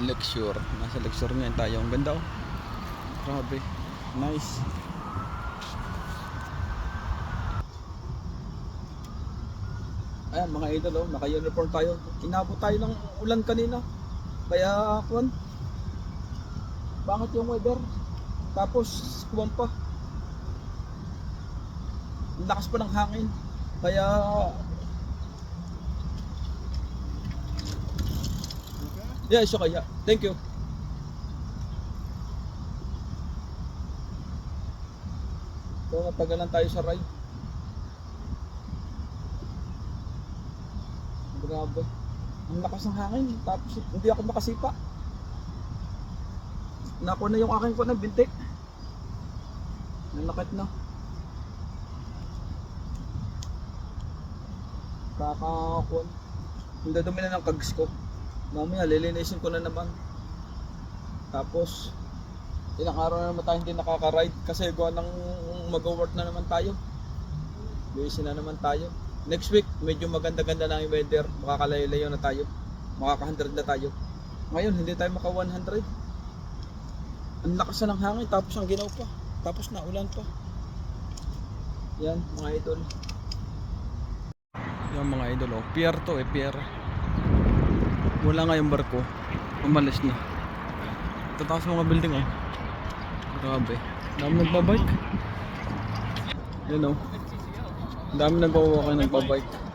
Lecture. Nasa lecture ngayon tayo. Ang ganda oh. Grabe. Nice. Ayan mga idol oh, naka-uniform tayo. Inabot tayo ng ulan kanina. Kaya kuwan, bakit yung weather? Tapos kuwan pa. Ang lakas pa ng hangin. Kaya yeah, it's okay. Yeah. Thank you. So, natagalan tayo sa ride. Grabe. Ang lakas ng hangin. Tapos hindi ako makasipa. Nakuha na yung aking kuwan na bintik. Nalakit na. Kakakuan. Hindi dumi na ng kags ko. Mamaya lilinisin ko na naman. Tapos ilang araw na naman tayo hindi nakaka-ride kasi gawa ng mag-work na naman tayo. Busy na naman tayo. Next week medyo maganda-ganda na yung weather. Makakalayo-layo na tayo. Makaka-100 na tayo. Ngayon hindi tayo maka-100. Ang lakas na ng hangin tapos ang ginaw pa. Tapos naulan pa. Yan mga idol. Yan mga idol oh. Pier to eh, pier. Wala nga yung barko. Umalis na. Tataas mga building oh. Grabe. Dami nagbabike. Yan oh. Dami nagwawalk, nagbabike.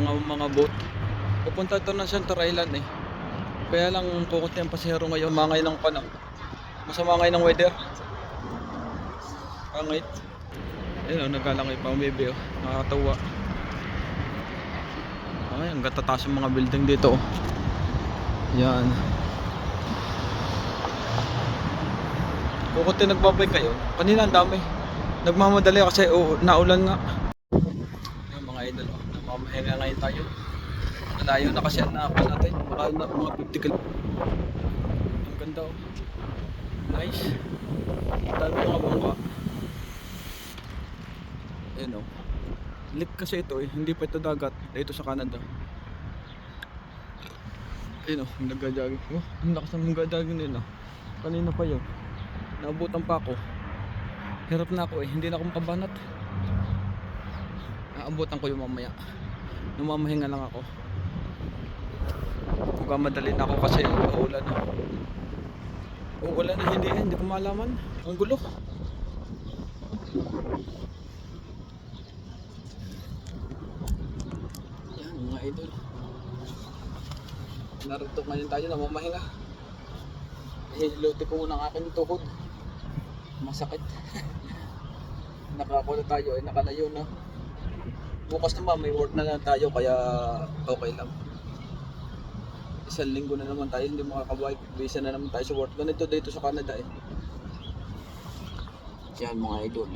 mga boat. Pupunta ito ng Center Island eh. Kaya lang kukunti ang pasahero ngayon, mangay ng panahon. Masama ngayon ng weather. Pangit. Ayun, naglalangay pa maybe oh. Nakakatawa. Ay, ang gatataas yung mga building dito oh. Yan. Kukunti nagbabay kayo. Kanina ang dami. Nagmamadali kasi naulan nga. Yung mga idol oh. Namamahinga ngayon tayo. Malayo na kasi ang nakapan natin. Baka na mga 50 km. Ang ganda oh. Nice. Dami mga bangka. Ayan oh. Lip kasi ito eh. Hindi pa ito dagat. Dito sa Canada. Ayan oh. Nagja-jogging. Oh, ang lakas ng nagja-jogging nila. Kanina pa yun. Naabutan pa ako. Hirap na ako eh. Hindi na ako makabanat. Naabutan ko yung mamaya. Namamahinga lang ako. Magmamadali na ako kasi uulan na. Uulan na hindi ko malaman. Ang gulo. Yan mga idol. Narito ngayon tayo namamahinga. Hiluti ko muna ang aking tuhod. Masakit. Nakakulo tayo ay nakalayo na. Bukas naman may work na lang tayo kaya okay lang. Isang linggo na naman tayo hindi makakabike. Visa na naman tayo sa work. Ganito dito sa Canada eh. Yan mga idol.